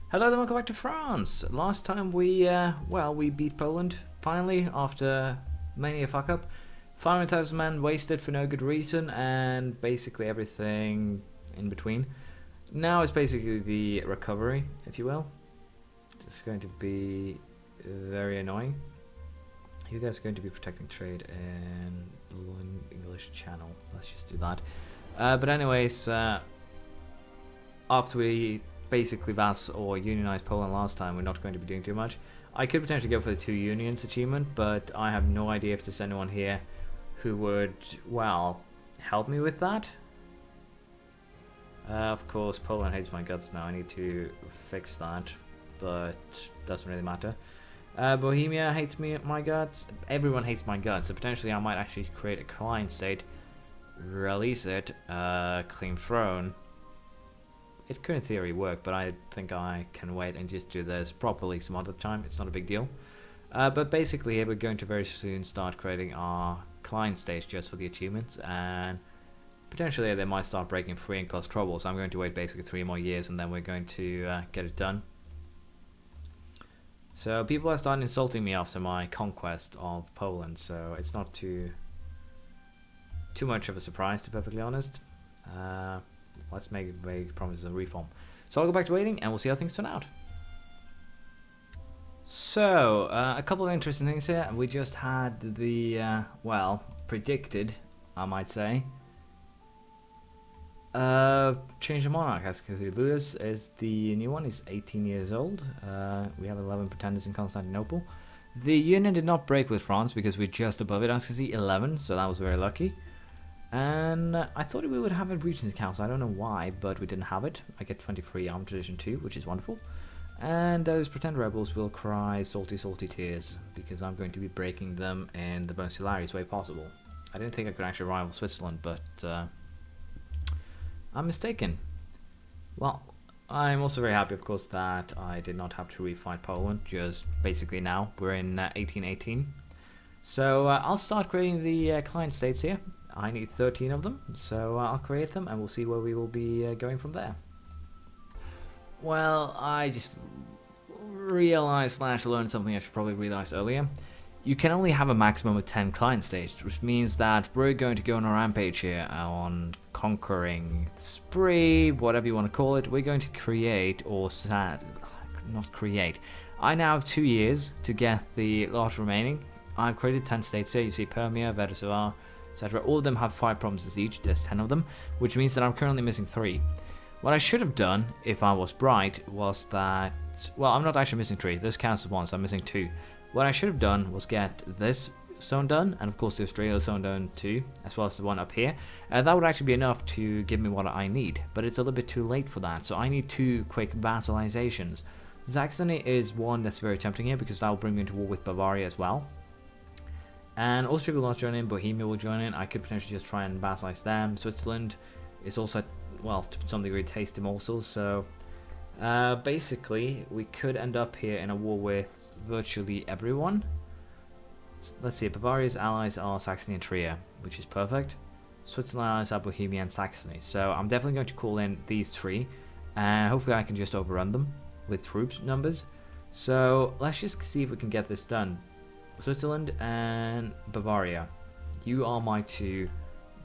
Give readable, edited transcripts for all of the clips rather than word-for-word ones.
Hello there, welcome back to France. Last time we beat Poland, finally, after many a fuck up. 500,000 men wasted for no good reason, and basically everything in between. Now it's basically the recovery, if you will. It's going to be very annoying. You guys are going to be protecting trade in the English Channel. Let's just do that. But anyways, after we basically unionized Poland last time, we're not going to be doing too much. I could potentially go for the 2 unions achievement, but I have no idea if there's anyone here who would, well, help me with that. Of course, Poland hates my guts now. I need to fix that, but doesn't really matter. Bohemia hates my guts. Everyone hates my guts, so potentially I might actually create a client state, release it, claim throne. It could in theory work, but I think I can wait and just do this properly some other time. It's not a big deal. But basically here we're going to very soon start creating our client stage just for the achievements, and potentially they might start breaking free and cause trouble, so I'm going to wait basically 3 more years and then we're going to get it done. So people are starting insulting me after my conquest of Poland, so it's not too much of a surprise, to be perfectly honest. Let's make promises of reform. So I'll go back to waiting and we'll see how things turn out. So, a couple of interesting things here. We just had the, well, predicted, I might say, change of Monarch, as you can see. Lewis is the new one. He's 18 years old. We have 11 pretenders in Constantinople. The union did not break with France because we're just above it, as you can see, 11, so that was very lucky. And I thought we would have a Regents Council. I don't know why, but we didn't have it. I get 23 Armed Tradition 2, which is wonderful. And those pretend rebels will cry salty, salty tears because I'm going to be breaking them in the most hilarious way possible. I didn't think I could actually rival Switzerland, but I'm mistaken. Well, I'm also very happy, of course, that I did not have to refight Poland. Just basically now we're in 1818. So I'll start creating the client states here. I need 13 of them, so I'll create them and we'll see where we will be going from there. Well, I just realized / learned something I should probably realize earlier. You can only have a maximum of 10 client stages, which means that we're going to go on a rampage here on conquering spree, whatever you want to call it. We're going to create, or not create. I now have 2 years to get the lot remaining. I've created 10 states here. You see Permia, Venezuela, etc. All of them have 5 provinces each. There's 10 of them, which means that I'm currently missing 3. What I should have done, if I was bright, was that... Well, I'm not actually missing 3. This counts as 1, so I'm missing 2. What I should have done was get this zone done, and of course the Australia zone done too, as well as the one up here. That would actually be enough to give me what I need, but it's a little bit too late for that, so I need 2 quick vassalizations. Saxony is one that's very tempting here, because that will bring me into war with Bavaria as well. And Austria will not join in, Bohemia will join in. I could potentially just try and vassalize them. Switzerland is also, well, to some degree, tasty morsels. So basically, we could end up here in a war with virtually everyone. Let's see, Bavaria's allies are Saxony and Trier, which is perfect. Switzerland allies are Bohemia and Saxony. So I'm definitely going to call in these 3, and hopefully I can just overrun them with troops numbers. So let's just see if we can get this done. Switzerland and Bavaria, you are my 2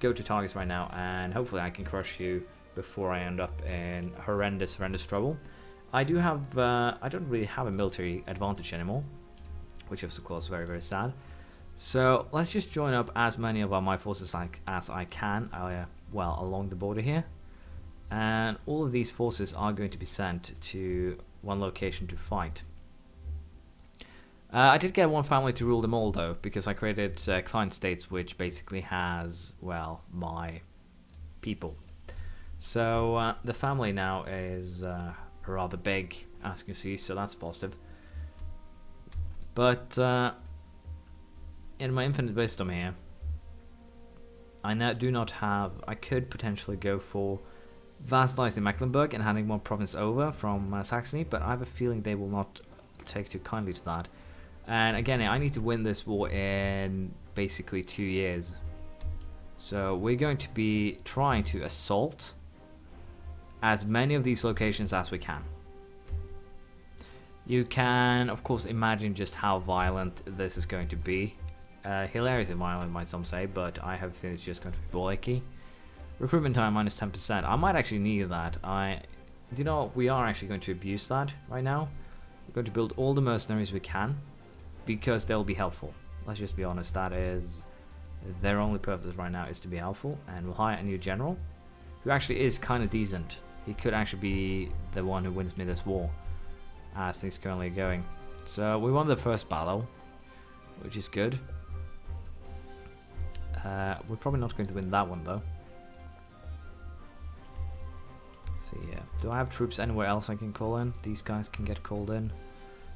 go-to targets right now, and hopefully I can crush you before I end up in horrendous trouble. I do have, I don't really have a military advantage anymore, which is of course very, very sad. So let's just join up as many of my forces as I can, well, along the border here. And all of these forces are going to be sent to one location to fight. I did get one family to rule them all though, because I created client states which basically has, well, my people. So the family now is rather big, as you can see, so that's positive. But in my infinite wisdom here, I now do not have... I could potentially go for vassalizing Mecklenburg and handing one province over from Saxony, but I have a feeling they will not take too kindly to that. And again, I need to win this war in basically 2 years. So we're going to be trying to assault as many of these locations as we can. You can, of course, imagine just how violent this is going to be. Hilariously violent, might some say, but I have a feeling it's just going to be bulky. Recruitment time minus 10%. I might actually need that. You know, we are actually going to abuse that right now. We're going to build all the mercenaries we can because they'll be helpful. Let's just be honest, that is their only purpose right now, is to be helpful. And we'll hire a new general who actually is kind of decent. He could actually be the one who wins me this war as things currently are going. So we won the first battle, which is good. We're probably not going to win that one though. Let's see here. Do I have troops anywhere else I can call in? These guys can get called in.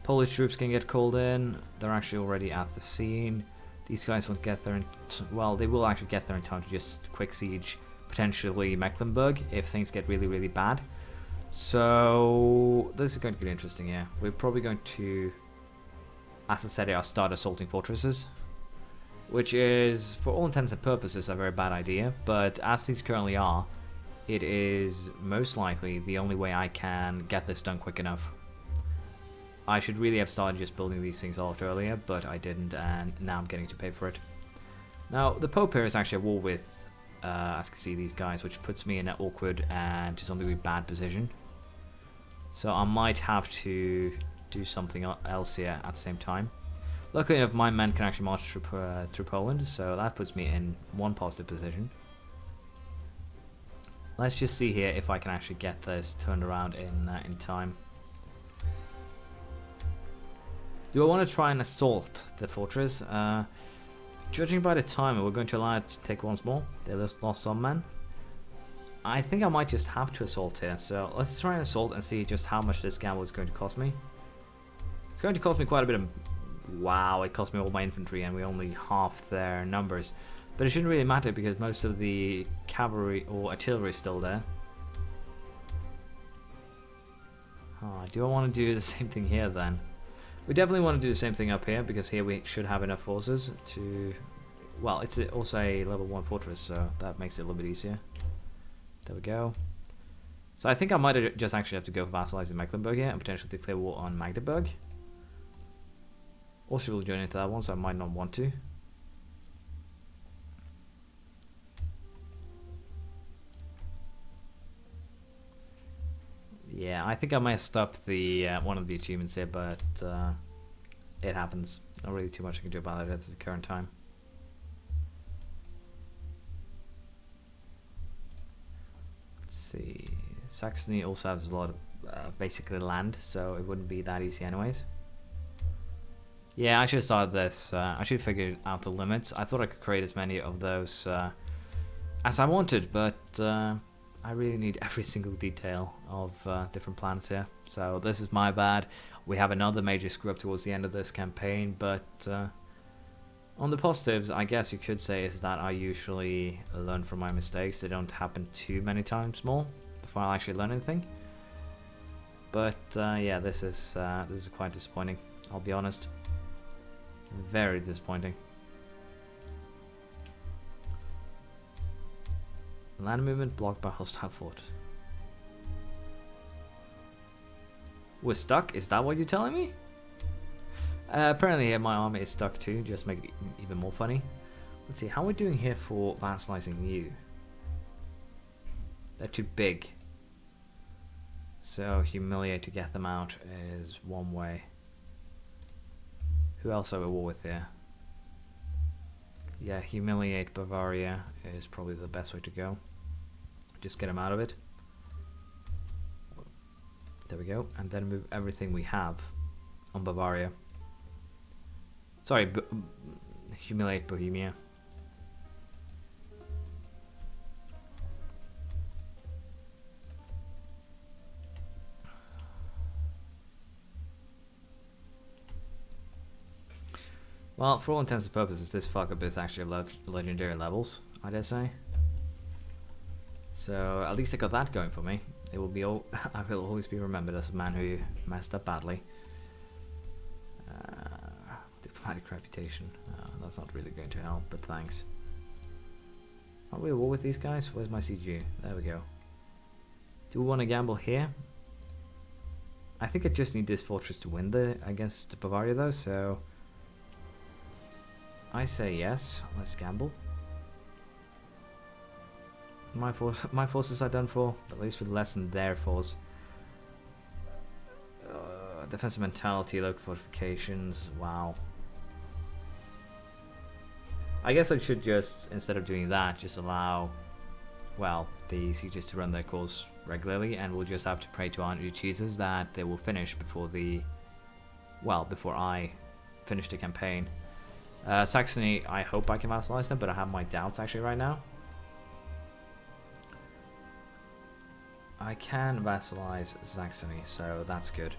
Polish troops can get called in. They're actually already at the scene. These guys won't get there in well, they will actually get there in time to just quick siege potentially Mecklenburg if things get really, really bad. So this is going to get interesting here. We're probably going to, as I said, start assaulting fortresses, which is, for all intents and purposes, a very bad idea. But as things currently are, it is most likely the only way I can get this done quick enough. I should really have started just building these things a lot earlier, but I didn't, and now I'm getting to pay for it. Now, the Pope here is actually at war with, as you can see, these guys, which puts me in an awkward and to some degree bad position. So I might have to do something else here at the same time. Luckily enough, my men can actually march through Poland, so that puts me in one positive position. Let's just see here if I can actually get this turned around in time. Do I want to try and assault the fortress? Judging by the timer, we're going to allow it to take once more. They lost some men. I think I might just have to assault here. So let's try and assault and see just how much this gamble is going to cost me. It's going to cost me quite a bit of... Wow, it cost me all my infantry and we only half their numbers. But it shouldn't really matter because most of the cavalry or artillery is still there. Do I want to do the same thing here then? We definitely want to do the same thing up here because here we should have enough forces to... Well, it's also a level 1 fortress, so that makes it a little bit easier. There we go. So I think I might just actually have to go for vassalizing Mecklenburg here and potentially declare war on Magdeburg. Austria will join into that one, so I might not want to. Yeah, I think I might have stopped the one of the achievements here, but it happens. Not really too much I can do about it at the current time. Let's see. Saxony also has a lot of basically land, so it wouldn't be that easy anyways. Yeah, I should have started this. I should have figured out the limits. I thought I could create as many of those as I wanted, but I really need every single detail of different plans here. So this is my bad. We have another major screw up towards the end of this campaign, but on the positives, I guess you could say is that I usually learn from my mistakes. They don't happen too many times more before I actually learn anything. But yeah, this is quite disappointing. I'll be honest. Very disappointing. Land movement blocked by hostile fort. We're stuck? Is that what you're telling me? Apparently my army is stuck too, just make it even more funny. Let's see, how are we doing here for vassalizing you? They're too big. So humiliate to get them out is one way. Who else are we at war with here? Yeah, humiliate Bavaria is probably the best way to go. Just get them out of it. There we go. And then move everything we have on Bavaria. Sorry, humiliate Bohemia. Well, for all intents and purposes, this fuck-up is actually legendary levels, I dare say. So at least I got that going for me. It will be I will always be remembered as a man who messed up badly. Diplomatic reputation. That's not really going to help, but thanks. Aren't we at war with these guys? Where's my CG? There we go. Do we want to gamble here? I think I just need this fortress to win against Bavaria though, so I say yes. Let's gamble. My forces are done for, at least with less than their force. Defensive mentality, local fortifications. Wow. I guess I should just, instead of doing that, just allow, well, the sieges to run their course regularly, and we'll just have to pray to our energy cheeses that they will finish before before I finish the campaign. Saxony, I hope I can vassalize them, but I have my doubts actually right now. I can vassalize Saxony, so that's good.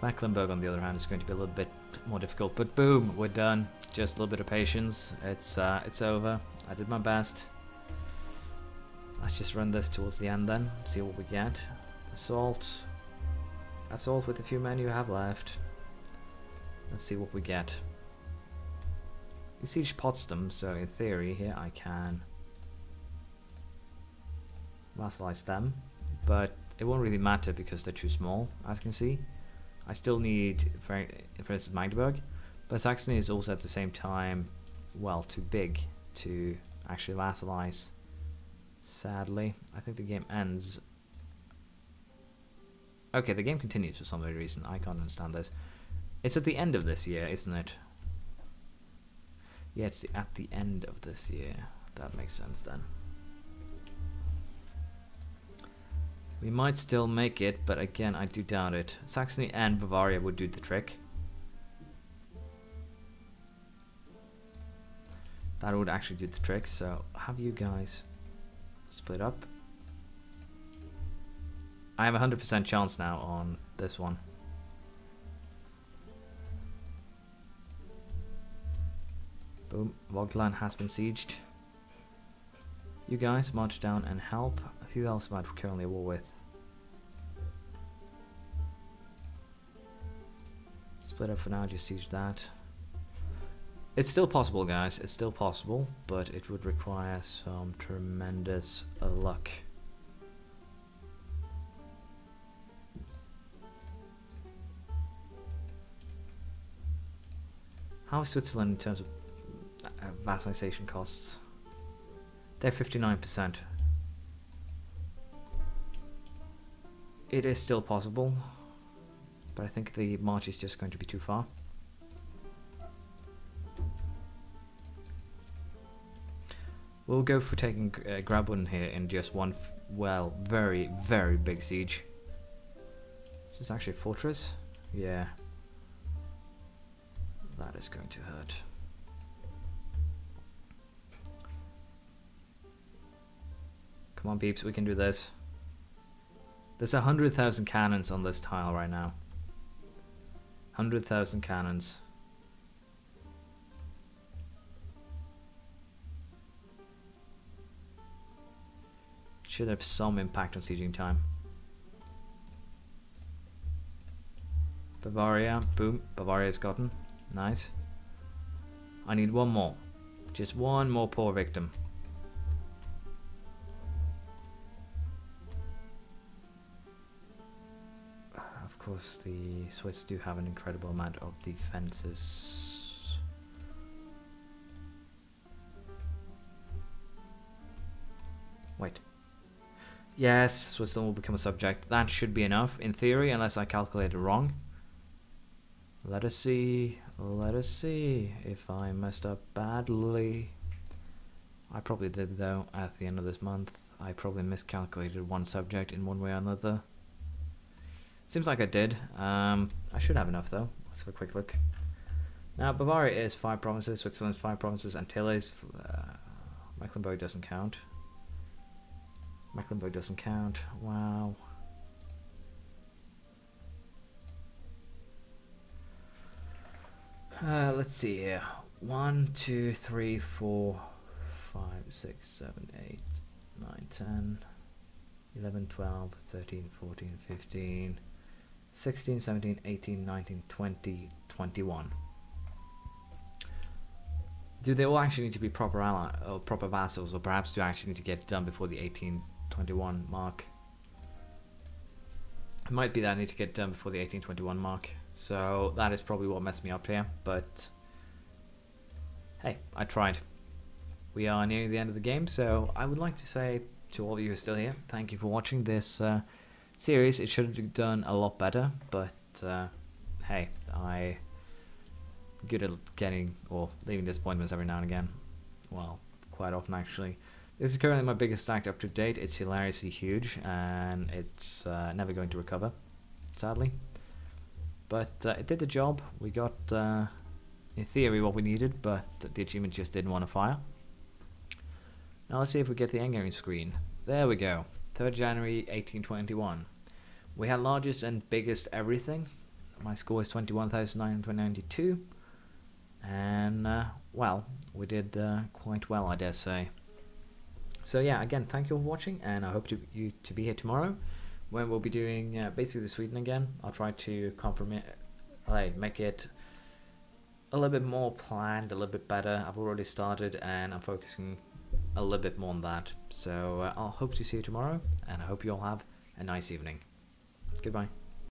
Mecklenburg, on the other hand, is going to be a little bit more difficult, but boom, we're done. Just a little bit of patience. It's over. I did my best. Let's just run this towards the end then. See what we get. Assault. Assault with the few men you have left. Let's see what we get. You siege Potsdam, so in theory here I can vassalize them, but it won't really matter because they're too small, as you can see. I still need, for instance, Magdeburg, but Saxony is also at the same time, well, too big to actually vassalize. Sadly, I think the game ends. Okay, the game continues for some weird reason. I can't understand this. It's at the end of this year, isn't it? Yeah, it's at the end of this year. That makes sense then. We might still make it, but again, I do doubt it. Saxony and Bavaria would do the trick. That would actually do the trick, so have you guys split up. I have a 100% chance now on this one. Boom, Vogtland has been sieged. You guys march down and help. Who else am I currently at war with? Split up for now, just siege that. It's still possible, guys. It's still possible, but it would require some tremendous luck. How is Switzerland in terms of vassalization costs? They're 59%. It is still possible, but I think the march is just going to be too far. We'll go for taking Graubünden here in just one, well, very, very big siege. Is this actually a fortress? Yeah. That is going to hurt. Come on, peeps, we can do this. There's 100,000 cannons on this tile right now. 100,000 cannons. Should have some impact on sieging time. Bavaria, boom, Bavaria's gotten. Nice. I need one more. Just one more poor victim. Of course, the Swiss do have an incredible amount of defenses. Wait. Yes, Switzerland will become a subject. That should be enough, in theory, unless I calculated wrong. Let us see. Let us see if I messed up badly. I probably did, though, at the end of this month. I probably miscalculated one subject in one way or another. Seems like I did. I should have enough, though. Let's have a quick look. Now, Bavaria is 5 provinces, Switzerland's 5 provinces, Antilles. Mecklenburg doesn't count. Mecklenburg doesn't count. Wow. Let's see here. 1, 2, 3, 4, 5, 6, 7, 8, 9, 10, 11, 12, 13, 14, 15, 16, 17, 18, 19, 20, 21. Do they all actually need to be proper or proper vassals, or perhaps do I actually need to get it done before the 1821 mark? It might be that I need to get it done before the 1821 mark. So that is probably what messed me up here. But hey, I tried. We are nearing the end of the game, so I would like to say to all of you who are still here, thank you for watching this series. It should have done a lot better, but hey, I'm good at getting or leaving disappointments every now and again. Well, quite often actually. This is currently my biggest stack up to date. It's hilariously huge, and it's never going to recover, sadly. But it did the job. We got, in theory, what we needed, but the achievement just didn't want to fire. Now let's see if we get the endgame screen. There we go. 3rd January 1821. We had largest and biggest everything. My score is 21,992. And, well, we did quite well, I dare say. So yeah, again, thank you all for watching, and I hope you to be here tomorrow, when we'll be doing basically the Sweden again. I'll try to make it a little bit more planned, a little bit better. I've already started, and I'm focusing a little bit more on that. So I'll hope to see you tomorrow, and I hope you all have a nice evening. Goodbye.